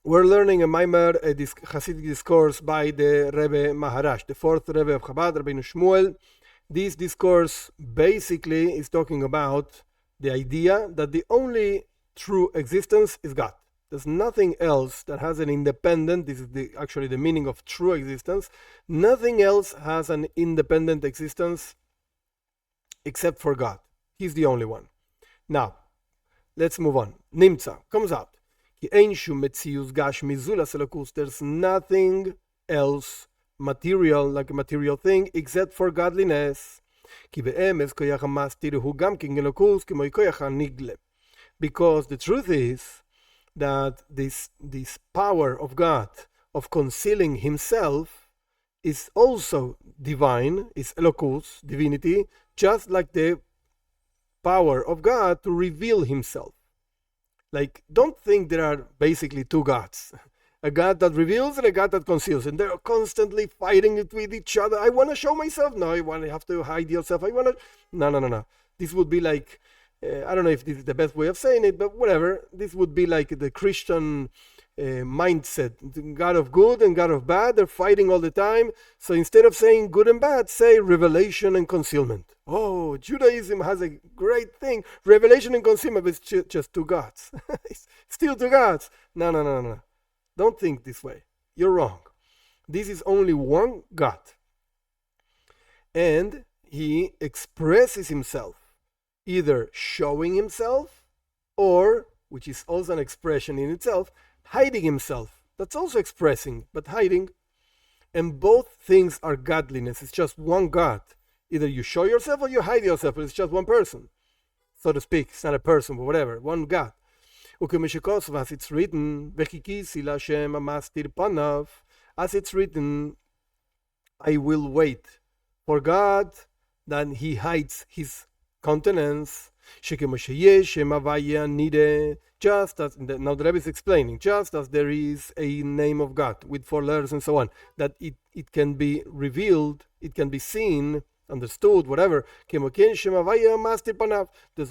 We're learning a Maimer, a chassidic discourse by the Rebbe Maharaj, the Fourth Rebbe of Chabad, Rabbi Shmuel. This discourse basically is talking about the idea that the only true existence is God. There's nothing else that has an independent, this is actually the meaning of true existence, nothing else has an independent existence except for God. He's the only one. Now, let's move on. Nimtza comes out. There's nothing else material, like a material thing, except for godliness. Because the truth is that this power of God of concealing himself is also divine, is elokus, divinity, just like the power of God to reveal himself. Like, don't think there are basically two gods. A God that reveals and a God that conceals. And they're constantly fighting it with each other. I want to show myself. No, you have to hide yourself. No. This would be like, I don't know if this is the best way of saying it, but whatever. This would be like the Christian mindset. God of good and God of bad. They're fighting all the time. So instead of saying good and bad, say revelation and concealment. Oh, Judaism has a great thing. Revelation and concealment, but it's just two gods. It's still two gods. No. Don't think this way. You're wrong. This is only one God. And he expresses himself, either showing himself or, which is also an expression in itself, hiding himself. That's also expressing, but hiding. And both things are godliness. It's just one God. Either you show yourself or you hide yourself, but it's just one person, so to speak. It's not a person, but whatever, one God. As it's written, as it's written, I will wait for God, then he hides his countenance. Just as, now the Rebbe is explaining, just as there is a name of God with 4 letters and so on, that it can be revealed, it can be seen, understood, whatever. There's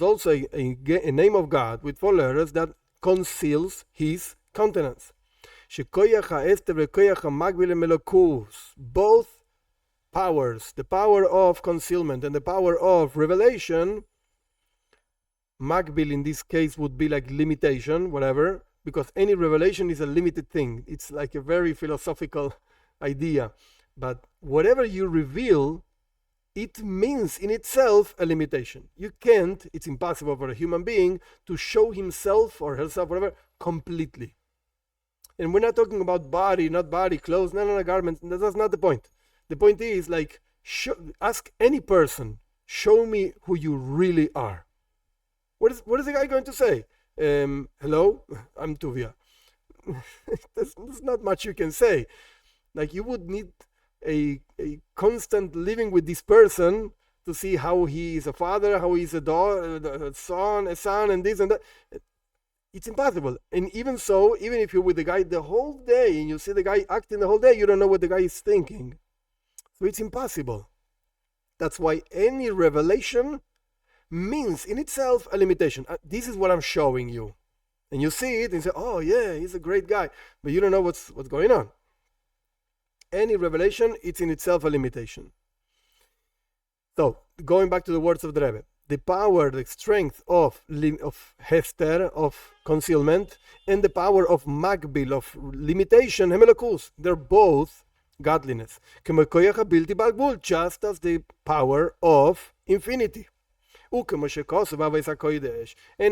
also a name of God with 4 letters that conceals his countenance. Both powers, the power of concealment and the power of revelation, Magbil in this case would be like limitation, whatever, because any revelation is a limited thing. It's like a very philosophical idea. But whatever you reveal, it means in itself a limitation. You can't, it's impossible for a human being to show himself or herself, whatever, completely. And we're not talking about body, not body, clothes, no, garments. That's not the point. The point is, like, ask any person, show me who you really are. What is the guy going to say? Hello, I'm Tuvia. There's not much you can say. Like, you would need a constant living with this person to see how he is a father, how he is a daughter, a son, and this and that. It's impossible. And even so, even if you're with the guy the whole day and you see the guy acting the whole day, you don't know what the guy is thinking. So it's impossible. That's why any revelation means in itself a limitation. This is what I'm showing you. And you see it and say, oh yeah, he's a great guy. But you don't know what's going on. Any revelation, it's in itself a limitation. So, going back to the words of the Rebbe, the power, the strength of hester, of concealment, and the power of magbil, of limitation, hemelakus, they're both godliness. Just as the power of infinity. And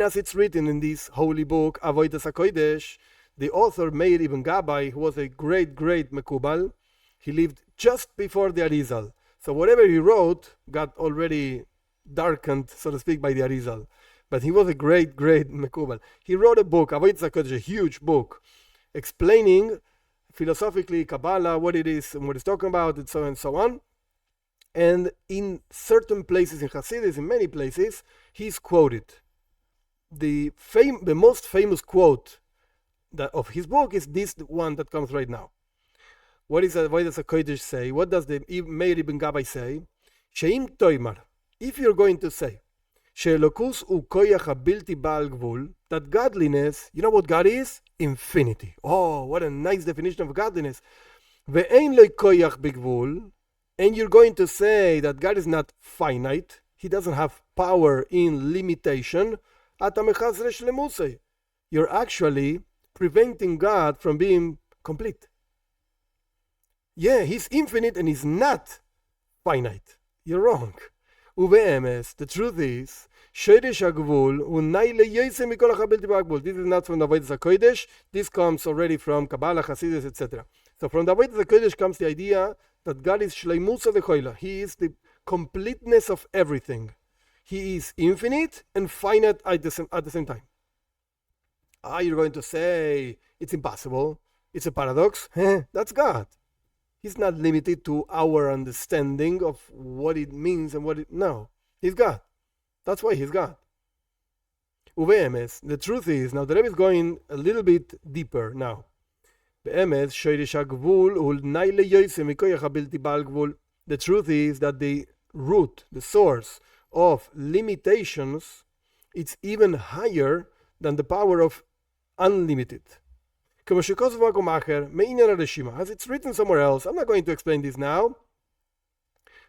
as it's written in this holy book, Avodas HaKodesh, the author Meir ibn Gabbai, who was a great Mekubal, he lived just before the Arizal. So whatever he wrote got already darkened, so to speak, by the Arizal. But he was a great Mekubal. He wrote a book, Avodas HaKodesh, a huge book, explaining philosophically Kabbalah, what it is and what it's talking about, and so on. And in certain places in Hasidus, in many places, he's quoted. The most famous quote of his book is this one that comes right now. What does a Kodesh say? What does the Meir ibn Gabbai say? Sheim toimar, if you're going to say, she'elokus u koyach habilti ba'al gvul, that godliness, you know what God is? infinity. Oh, what a nice definition of godliness. Ve'ein lo koyach bigvul, and you're going to say that God is not finite. He doesn't have power in limitation. You're actually preventing God from being complete. Yeah, he's infinite and he's not finite. You're wrong. The truth is, this is not from the Avodas HaKodesh. This comes already from Kabbalah, Hasidus, etc. So from the Avodas HaKodesh comes the idea that God is Shleimusa Dechoila. He is the completeness of everything. He is infinite and finite at the same time. You're going to say it's impossible. It's a paradox. That's God. He's not limited to our understanding of what it means and no. He's God. That's why he's God. The truth is, now the Rebbe is going a little bit deeper now. The truth is that the root, the source of limitations, it's even higher than the power of unlimited. As it's written somewhere else, I'm not going to explain this now,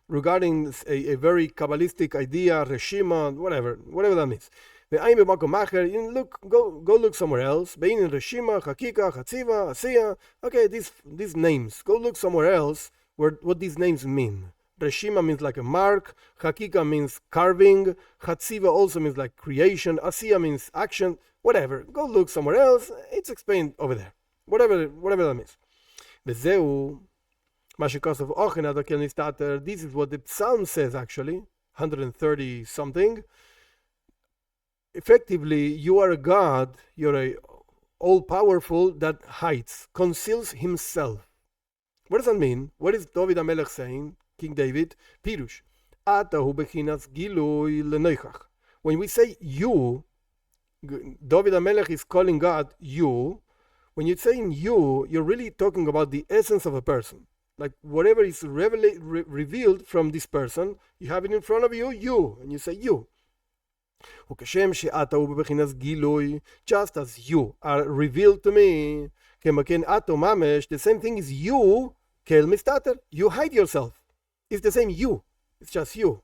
regarding a very Kabbalistic idea, Reshima, whatever that means. Go look somewhere else. Reshima, Hakika, Hatziva, Asiya. Okay, these names. Go look somewhere else what these names mean. Reshima means like a mark. Hakika means carving. Hatziva also means like creation. Asiya means action. Whatever. Go look somewhere else. It's explained over there. Whatever that means. This is what the Psalm says actually. 130 something. Effectively, you are a God. You're a all-powerful that hides, conceals himself. What does that mean? What is David HaMelech saying? King David, Pirush. When we say you, David HaMelech is calling God you. When you're saying you, you're really talking about the essence of a person. Like whatever is revealed from this person, you have it in front of you, and you say you. Just as you are revealed to me, the same thing is you, you hide yourself. It's the same you. It's just you.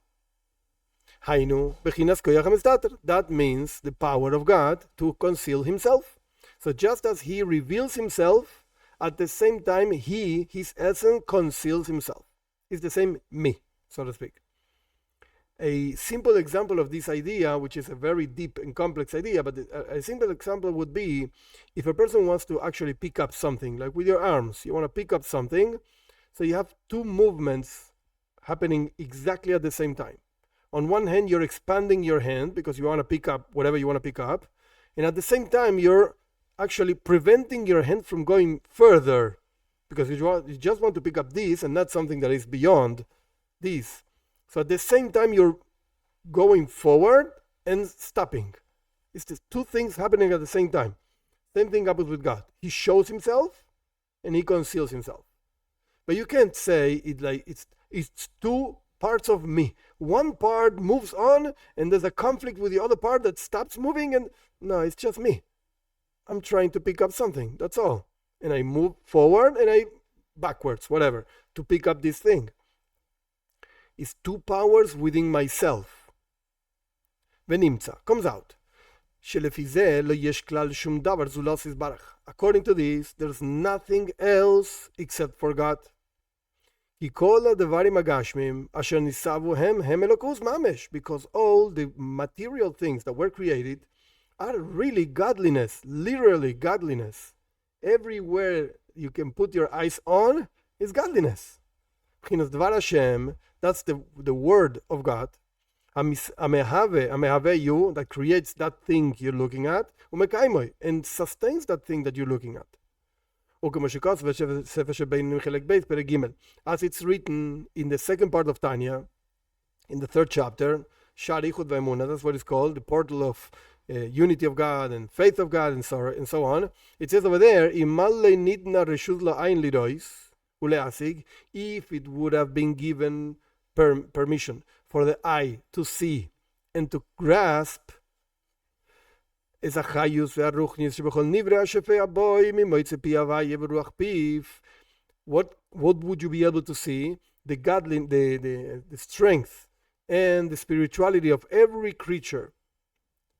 That means the power of God to conceal himself. So just as he reveals himself, at the same time his essence conceals himself. It's the same me, so to speak. A simple example of this idea, which is a very deep and complex idea, but a simple example would be if a person wants to actually pick up something, like with your arms, you want to pick up something, so you have two movements happening exactly at the same time. On one hand, you're expanding your hand because you want to pick up whatever you want to pick up, and at the same time, you're actually preventing your hand from going further because you just want to pick up this and not something that is beyond this. So at the same time, you're going forward and stopping. It's just two things happening at the same time. Same thing happens with God. He shows himself and he conceals himself. But you can't say it like it's two parts of me. One part moves on and there's a conflict with the other part that stops moving, and no, it's just me. I'm trying to pick up something, that's all. And I move forward and I backwards, whatever, to pick up this thing. It's two powers within myself. Venimtza, comes out. According to this, there's nothing else except for God. Because all the material things that were created are really godliness, literally godliness. Everywhere you can put your eyes on is godliness. That's the word of God. Amehave, that creates that thing you're looking at, and sustains that thing that you're looking at. As it's written in the second part of Tanya, in the third chapter, that's what it's called, the portal of unity of God and faith of God and so on. It says over there, if it would have been given permission for the eye to see and to grasp is a chayus ve'aruchnis shebechol nivre hashefei aboy mimoitze pi havaya v'ruach piv. What would you be able to see? The godly, the strength and the spirituality of every creature.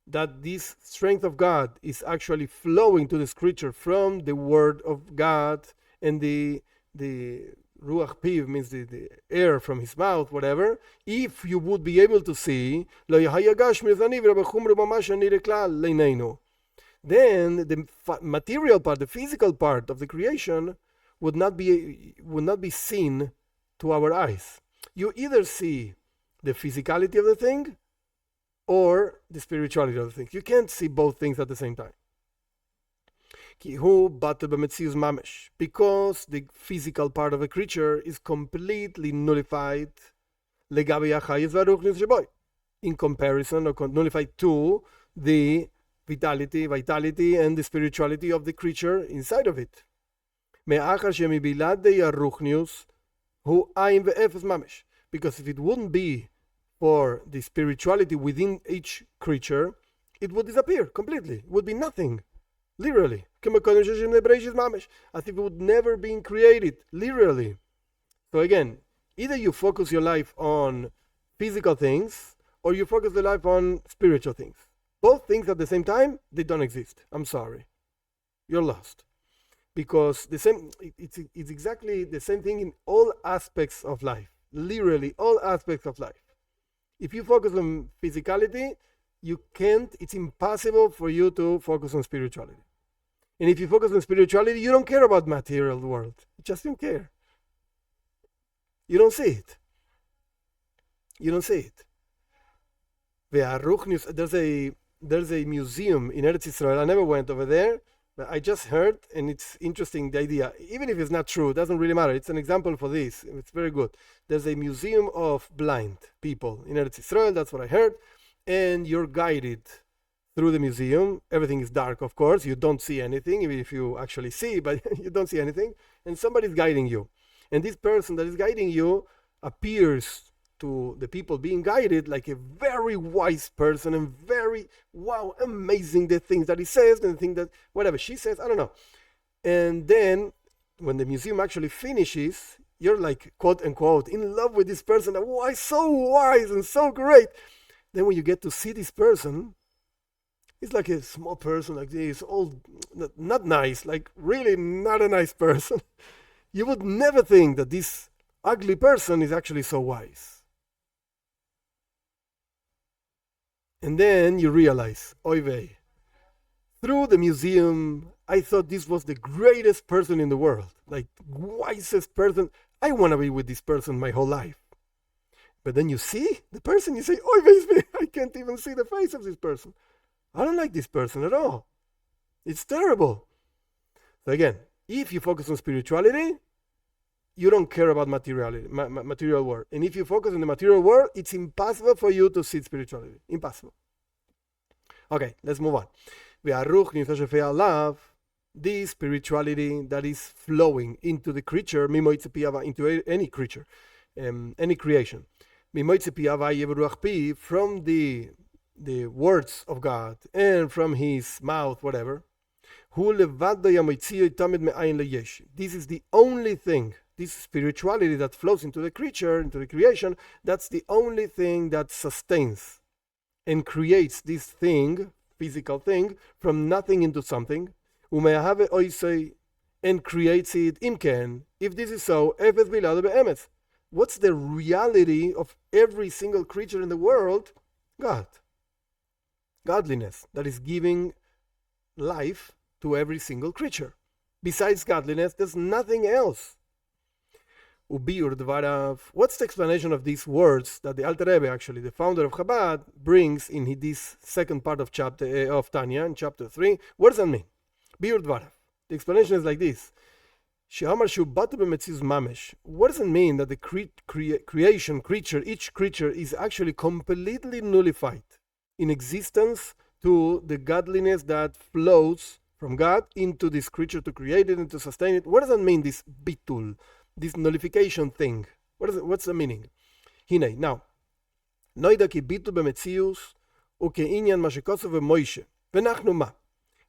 That this strength of God is actually flowing to this creature from the word of God, and the ruach piv means the air from his mouth, whatever. If you would be able to see, then the material part, the physical part of the creation would not be seen to our eyes. You either see the physicality of the thing or the spirituality of the thing. You can't see both things at the same time. Because the physical part of a creature is completely nullified in comparison, or nullified to the vitality and the spirituality of the creature inside of it. Because if it wouldn't be for the spirituality within each creature, it would disappear completely. It would be nothing, literally. As if it would never be created, literally. So again, either you focus your life on physical things, or you focus your life on spiritual things. Both things at the same time, they don't exist. I'm sorry. You're lost. Because it's exactly the same thing in all aspects of life. Literally, all aspects of life. If you focus on physicality, it's impossible for you to focus on spirituality. And if you focus on spirituality, you don't care about material world. You just don't care. You don't see it. There's a museum in Eretz Israel. I never went over there, but I just heard, and it's interesting, the idea. Even if it's not true, it doesn't really matter. It's an example for this. It's very good. There's a museum of blind people in Eretz Israel. That's what I heard. And you're guided through the museum. Everything is dark, of course. You don't see anything, even if you actually see, but you don't see anything. And somebody's guiding you. And this person that is guiding you appears to the people being guided like a very wise person and very, wow, amazing the things that he says and the thing that, whatever she says, I don't know. And then when the museum actually finishes, you're like, quote unquote, in love with this person. Why so wise and so great? Then when you get to see this person, it's like a small person like this, all not nice, like really not a nice person. You would never think that this ugly person is actually so wise. And then you realize, oy vey, through the museum, I thought this was the greatest person in the world, like wisest person. I want to be with this person my whole life. But then you see the person, you say, oy vey, I can't even see the face of this person. I don't like this person at all. It's terrible. So again, if you focus on spirituality, you don't care about material world. And if you focus on the material world, it's impossible for you to see spirituality. Impossible. Okay, let's move on. This spirituality that is flowing into the creature, into any creature, any creation, from the words of God and from his mouth, whatever. This is the only thing, this spirituality that flows into the creature, into the creation, that's the only thing that sustains and creates this thing, physical thing, from nothing into something. And creates it, if this is so, what's the reality of every single creature in the world? God. Godliness, that is giving life to every single creature. Besides godliness, there's nothing else. What's the explanation of these words that the Alter Rebbe, actually the founder of Chabad, brings in this second part of Tanya, in chapter 3? What does that mean? Biur Dvarav. The explanation is like this. What does it mean that the creature, each creature is actually completely nullified in existence to the godliness that flows from God into this creature to create it and to sustain it? What does that mean, this bitul, this nullification thing? What's the meaning? Now, noida ki bitul b'metzius uke inyan mashikosav Moshe. V'nachnu ma.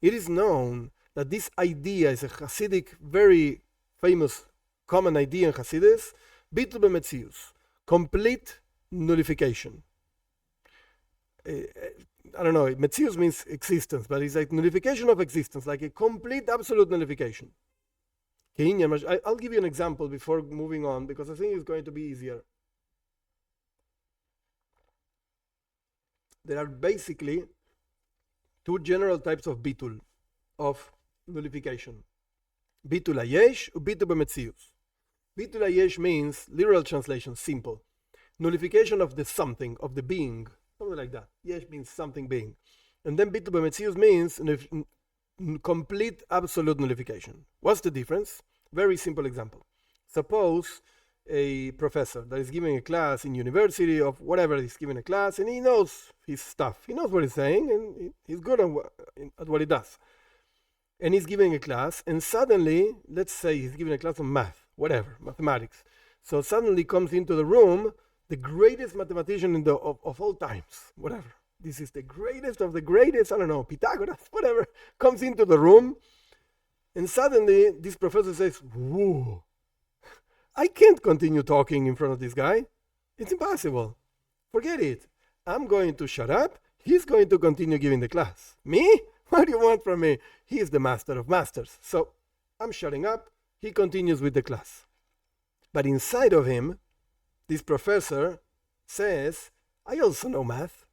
It is known that this idea is a chassidic, very famous, common idea in Hasidus, bitul b'metzius, complete nullification. I don't know, metzius means existence, but it's like nullification of existence, like a complete, absolute nullification. I'll give you an example before moving on, because I think it's going to be easier. There are basically two general types of bitul, of nullification. Bitul hayesh or bitul b'metzius. Bitul hayesh means, literal translation, simple. Nullification of the something, of the being, something like that. Yesh means something being. And then bitul b'metzius means complete, absolute nullification. What's the difference? Very simple example. Suppose a professor that is giving a class in university of whatever he's giving a class, and he knows his stuff. He knows what he's saying, and he's good at what he does. And he's giving a class, and suddenly, let's say he's giving a class of math, whatever, mathematics. So suddenly comes into the room the greatest mathematician of all times, whatever. This is the greatest of the greatest, I don't know, Pythagoras, whatever, comes into the room, and suddenly this professor says, whoa, I can't continue talking in front of this guy. It's impossible. Forget it. I'm going to shut up. He's going to continue giving the class. Me? What do you want from me? He is the master of masters. So I'm shutting up. He continues with the class. But inside of him, this professor says, I also know math.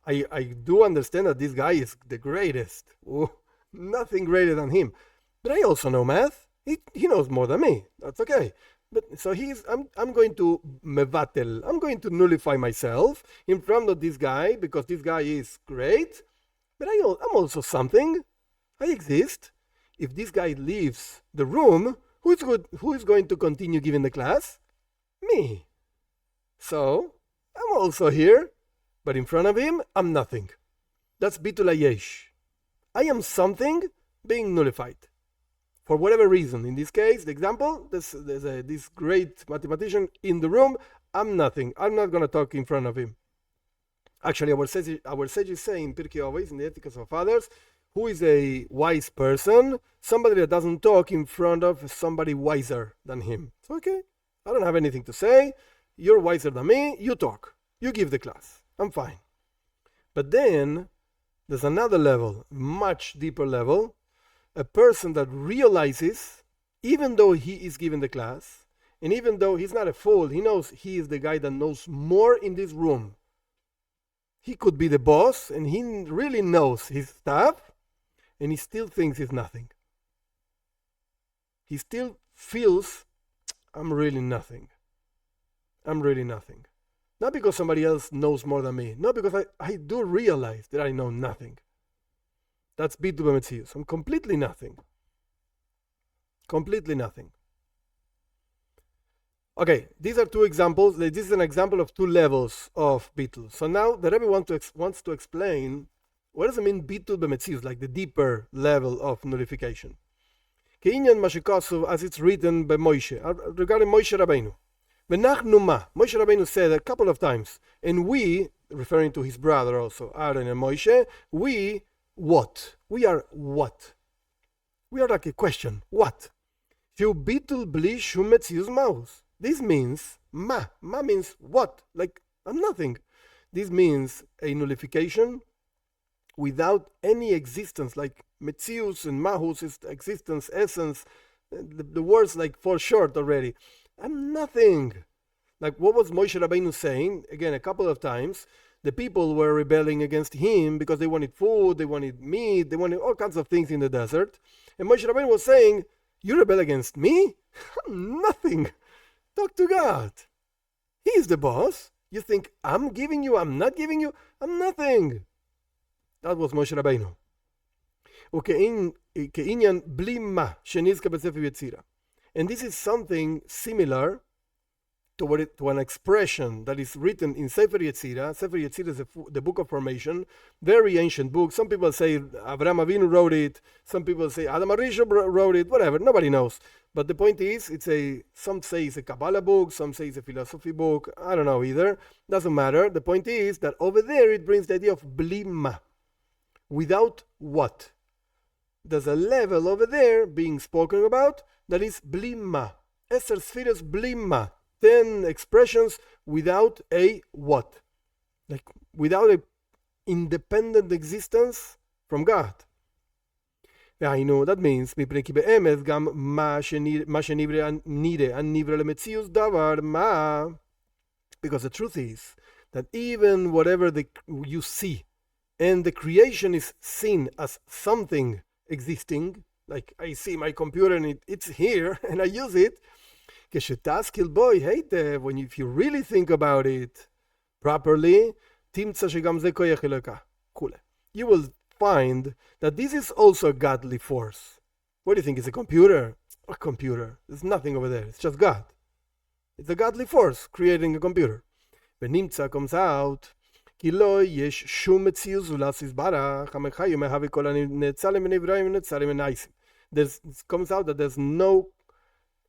I do understand that this guy is the greatest. Oh, nothing greater than him. But I also know math. He knows more than me. That's okay. But so I'm going to mevatel. I'm going to nullify myself in front of this guy because this guy is great. But I'm also something. I exist. If this guy leaves the room, who is going to continue giving the class? Me. So I'm also here, but in front of him, I'm nothing. That's bitul hayesh. I am something being nullified. For whatever reason. In this case, the example, there's this great mathematician in the room. I'm nothing. I'm not going to talk in front of him. Actually, our sages say in Pirkei Avos, in the Ethics of Fathers, who is a wise person? Somebody that doesn't talk in front of somebody wiser than him. It's okay. I don't have anything to say. You're wiser than me. You talk. You give the class. I'm fine. But then, there's another level, much deeper level. A person that realizes, even though he is giving the class, and even though he's not a fool, he knows he is the guy that knows more in this room. He could be the boss, and he really knows his stuff, and he still thinks he's nothing. He still feels, I'm really nothing. I'm really nothing. Not because somebody else knows more than me. No, because I do realize that I know nothing. That's bitul b'metzius. I'm completely nothing. Completely nothing. Okay, these are two examples. This is an example of two levels of bitul. So now the Rebbe wants to explain what does it mean bitul b'metzius, like the deeper level of nullification. Ke'inyan mashikasu, as it's written by Moshe, regarding Moshe Rabbeinu. V'nachnu ma. Moshe Rabbeinu said a couple of times, and we, referring to his brother also, Aaron and Moshe, we what? We are what? We are like a question. What? Bitul bli shum metzius maus. This means ma. Ma means what? Like I'm nothing. This means a nullification without any existence, like metzius and mahus is existence, essence. The words like fall short already. I'm nothing. Like what was Moshe Rabbeinu saying again a couple of times? The people were rebelling against him because they wanted food, they wanted meat, they wanted all kinds of things in the desert. And Moshe Rabbeinu was saying, you rebel against me? I'm nothing. Talk to God. He is the boss. You think I'm giving you, I'm not giving you? I'm nothing. That was Moshe Rabbeinu. And this is something similar to an expression that is written in Sefer Yetzirah. Sefer Yetzirah is the book of formation, very ancient book. Some people say Avraham Avinu wrote it. Some people say Adam HaRishon wrote it. Whatever, nobody knows. But the point is, some say it's a Kabbalah book, some say it's a philosophy book. I don't know either. Doesn't matter. The point is that over there it brings the idea of blima. without what? There's a level over there being spoken about that is blimma. Esther Spheres blimma. 10 expressions without a what? Like without a independent existence from God. That means because the truth is that even whatever you see and the creation is seen as something existing, like I see my computer and it's here and I use it, if you really think about it properly, you will find that this is also a godly force. What do you think? It's a computer? A computer. There's nothing over there. It's just God. It's a godly force creating a computer. When Nimtza comes out, it comes out that there's no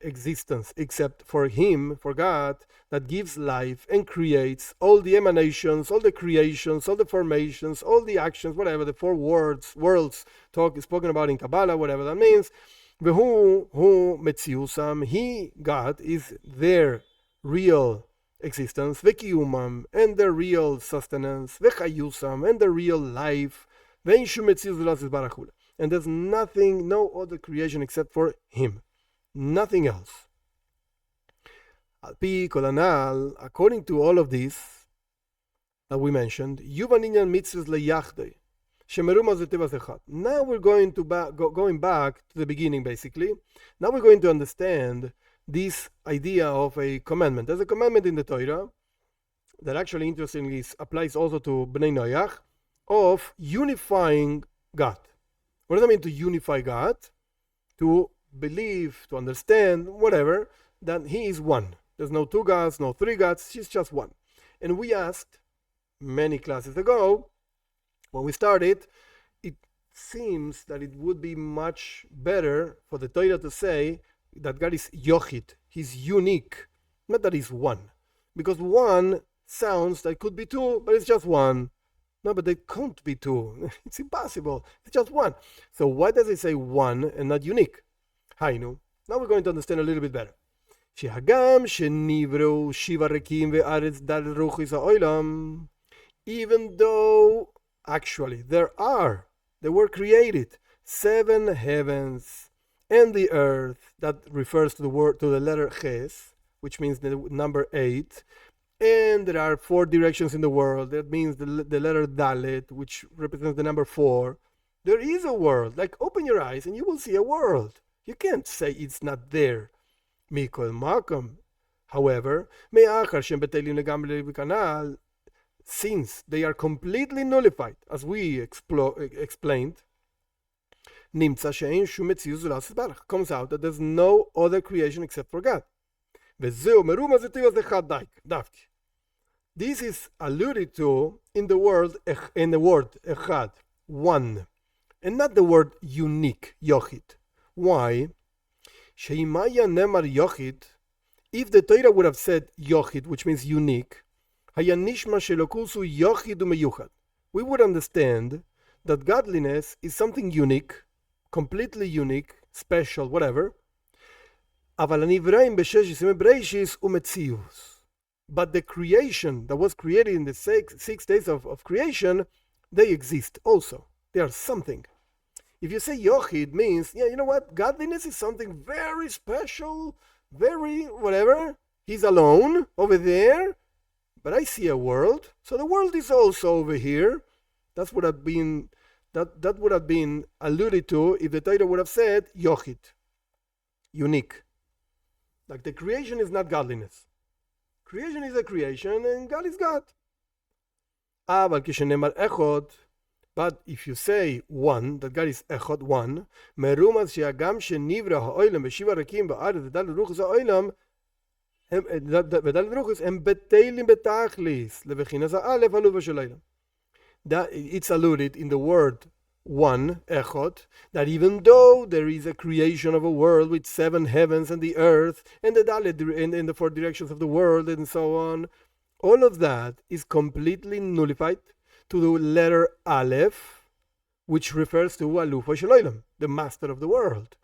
existence except for Him, for God, that gives life and creates all the emanations, all the creations, all the formations, all the actions, whatever the four worlds spoken about in Kabbalah, whatever that means. He, God, is their real existence, v'kiyumam, and their real sustenance, v'chayusam, and their real life, and there's nothing, no other creation except for Him. Nothing else. According to all of this that we mentioned, now we're going back to the beginning, basically. Now we're going to understand this idea of a commandment. There's a commandment in the Torah that actually, interestingly, applies also to Bnei Noach, of unifying God. What does that mean, to unify God? To believe, to understand, whatever, that He is one. There's no two gods, no three gods, He's just one. And we asked many classes ago, when we started, it seems that it would be much better for the Torah to say that God is yochid, He's unique, not that He's one. Because one sounds that could be two, but it's just one. No, but they can't be two. It's impossible. It's just one. So why does it say one and not unique? Hainu. Now we're going to understand a little bit better. Even though actually they were created 7 heavens and the earth, that refers to the letter Ches, which means the number 8, and there are 4 directions in the world, that means the letter Dalet, which represents the number 4. There is a world. Like, open your eyes and you will see a world. You can't say it's not there. Mikol Makam. However, since they are completely nullified, as we explained, comes out that there's no other creation except for God. This is alluded to in the word echad, one, and not the word unique, yochid. Why? If the Torah would have said yochid, which means unique, we would understand that godliness is something unique, completely unique, special, whatever. But the creation that was created in the six days of creation, they exist also. They are something. If you say yochid means, you know what? Godliness is something very special, very whatever. He's alone over there, but I see a world. So the world is also over here. That would have been alluded to if the Torah would have said yochid, unique. Like the creation is not godliness. Creation is a creation and God is God. But if you say one, that God is echad, one, that it's alluded in the word one, echad, that even though there is a creation of a world with 7 heavens and the earth and the dalet and the 4 directions of the world and so on, all of that is completely nullified to the letter Aleph, which refers to Alufo Shel Olam, the master of the world.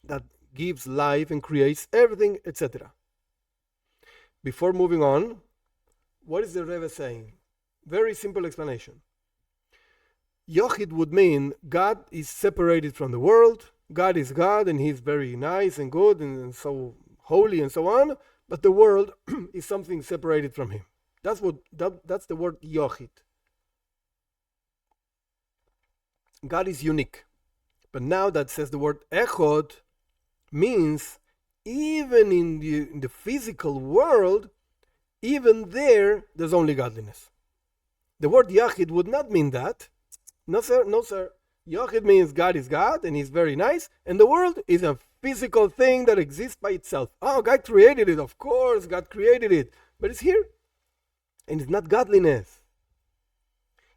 That gives life and creates everything, etc. Before moving on, what is the Rebbe saying? Very simple explanation. Yochid would mean God is separated from the world. God is God and He's very nice and good and so holy and so on, but the world is something separated from Him. That's the word Yochid. God is unique. But now that says the word Echod means even in the physical world, even there's only godliness. The word Yachid would not mean that. No, sir. No, sir. Yachid means God is God and He's very nice, and the world is a physical thing that exists by itself. Oh, God created it. Of course, God created it. But it's here. And it's not godliness.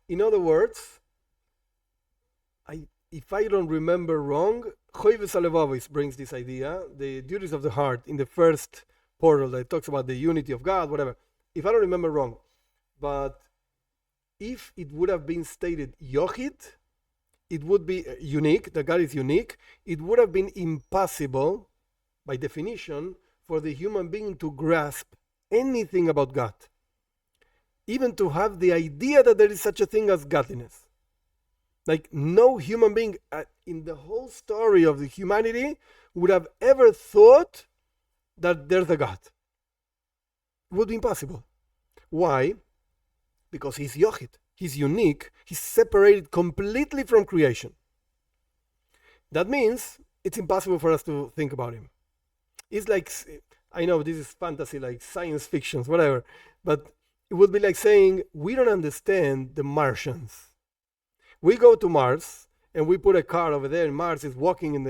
In other words, if I don't remember wrong, Choives Alevavis brings this idea, the duties of the heart, in the first portal that talks about the unity of God, whatever. If I don't remember wrong, but if it would have been stated Yochid, it would be unique, that God is unique. It would have been impossible, by definition, for the human being to grasp anything about God, even to have the idea that there is such a thing as godliness. Like no human being in the whole story of the humanity would have ever thought that there's a God. It would be impossible. Why? Because He's Yochid. He's unique. He's separated completely from creation. That means it's impossible for us to think about Him. It's like, I know this is fantasy, like science fiction, whatever, but it would be like saying we don't understand the Martians. We go to Mars and we put a car over there, and Mars is walking in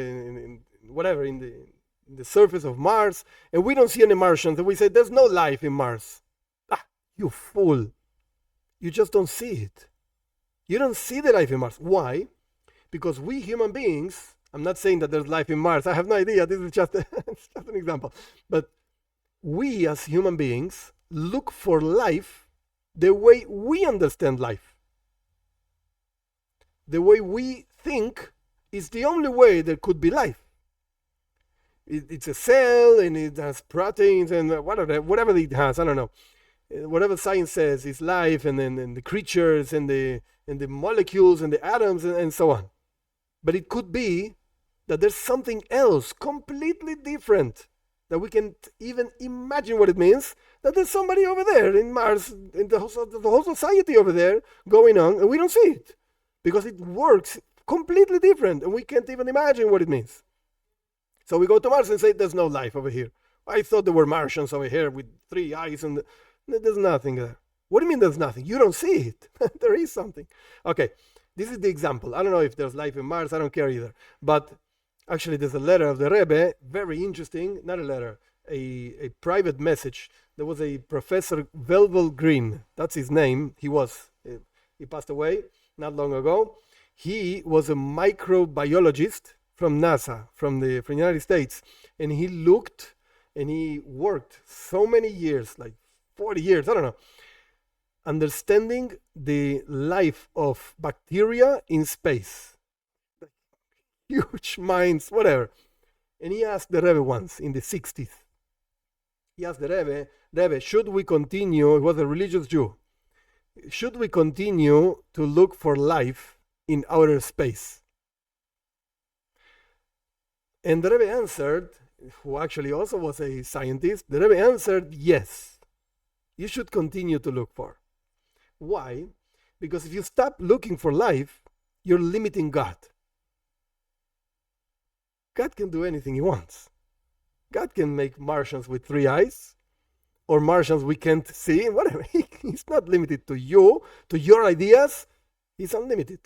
the surface of Mars, and we don't see any Martians, and we say there's no life in Mars. Ah, you fool! You just don't see it. You don't see the life in Mars. Why? Because we human beings, I'm not saying that there's life in Mars. I have no idea. This is just an example. But we as human beings look for life the way we understand life. The way we think is the only way there could be life. It's a cell and it has proteins and whatever it has, I don't know. Whatever science says is life, and then the creatures and the molecules and the atoms and so on. But it could be that there's something else completely different that we can't even imagine what it means, that there's somebody over there in Mars, in the whole society over there going on, and we don't see it. Because it works completely different, and we can't even imagine what it means. So we go to Mars and say, there's no life over here. I thought there were Martians over here with 3 eyes, and there's nothing there. What do you mean there's nothing? You don't see it. There is something. Okay, this is the example. I don't know if there's life in Mars. I don't care either. But actually, there's a letter of the Rebbe, very interesting. Not a letter, a private message. There was a Professor Velvel Green. That's his name. He passed away not long ago. He was a microbiologist from NASA, from the United States, and he looked and he worked so many years, like 40 years, I don't know, understanding the life of bacteria in space. Huge minds, whatever. And he asked the Rebbe once in the 60s. He asked the Rebbe, should we continue? He was a religious Jew. Should we continue to look for life in outer space? And the Rebbe answered, who actually also was a scientist, the Rebbe answered, yes, you should continue to look for. Why? Because if you stop looking for life, you're limiting God. God can do anything He wants. God can make Martians with 3 eyes, or Martians we can't see, whatever. He's not limited to you, to your ideas. He's unlimited.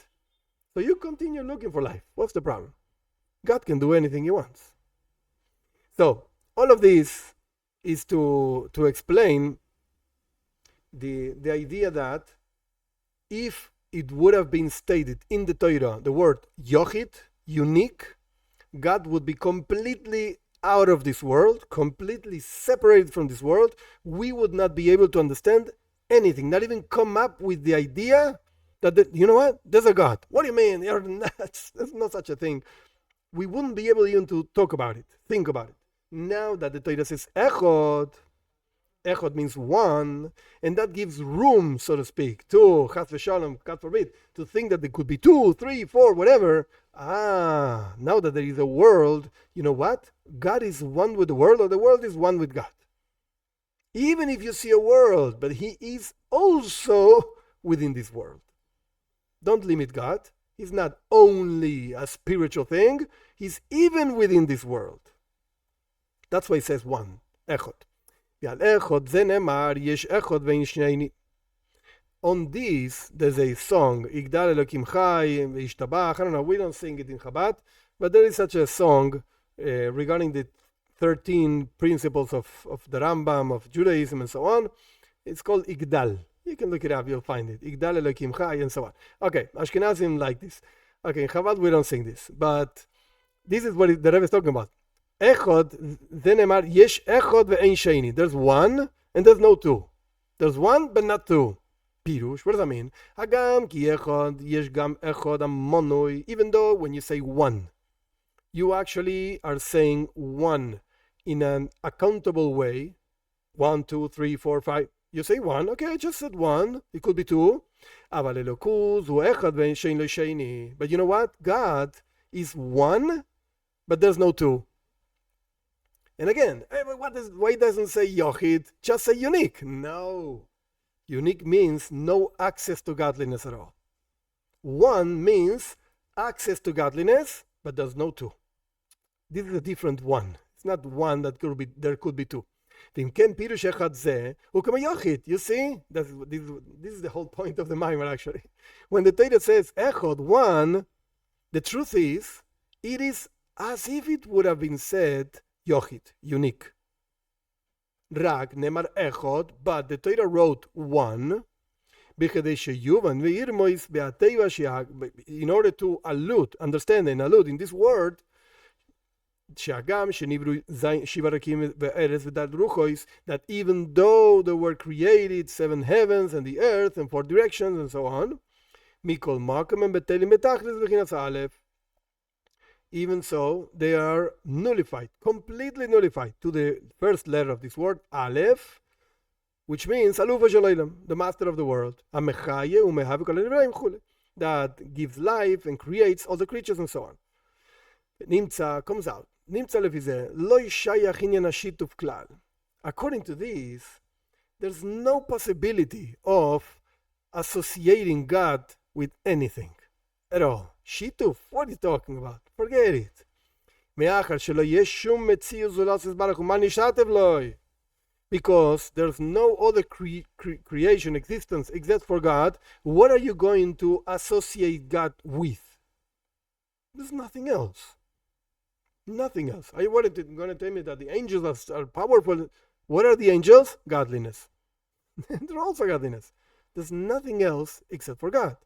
So you continue looking for life. What's the problem? God can do anything He wants. So all of this is to explain the idea that if it would have been stated in the Torah, the word Yochid, unique, God would be completely out of this world, completely separated from this world. We would not be able to understand anything, not even come up with the idea That you know what? There's a God. What do you mean? You're nuts. There's no such a thing. We wouldn't be able even to talk about it, think about it. Now that the Torah says echod, echod means one, and that gives room, so to speak, to chas v'shalom, God forbid, to think that there could be 2, 3, 4, whatever. Now that there is a world, you know what? God is one with the world, or the world is one with God. Even if you see a world, but He is also within this world. Don't limit God. He's not only a spiritual thing, He's even within this world. That's why He says one, echod. On this, there's a song, Igdal Elokim Chai, Ishtabach. I don't know, we don't sing it in Chabad, but there is such a song regarding the 13 principles of the Rambam, of Judaism, and so on. It's called Igdal. You can look it up, you'll find it. Igdal Elokim Chai, and so on. Okay, Ashkenazim like this. Okay, in Chabad we don't sing this, but this is what the Rebbe is talking about. Echod, Zenemar, Yesh Echod ve'ein Sheini. There's one, and there's no two. There's one, but not two. Pirush, what does that mean? Hagam ki echod, yesh gam echod amonoi. Even though when you say one, you actually are saying one in an accountable way. 1, 2, 3, 4, 5. You say one, okay, I just said one. It could be two. But you know what? God is one, but there's no two. And again, why doesn't it say yochid? Just say unique. No. Unique means no access to godliness at all. One means access to godliness, but there's no two. This is a different one. It's not one that could be, there could be two. You see? This is the whole point of the Maimer, actually. When the Torah says echod, one, the truth is, it is as if it would have been said yochid, unique. Rag, nemar echod, but the Torah wrote one, in order to allude, understand and allude in this word, that even though there were created 7 heavens and the earth and 4 directions and so on, even so, they are nullified, completely nullified to the first letter of this word, Aleph, which means the master of the world, that gives life and creates all the creatures and so on. Nimtza comes out. According to this, there's no possibility of associating God with anything at all. Shituf, what are you talking about? Forget it. Because there's no other creation, existence except for God. What are you going to associate God with? There's nothing else. Nothing else. Are you going to tell me that the angels are powerful? What are the angels? Godliness. They're also godliness. There's nothing else except for God.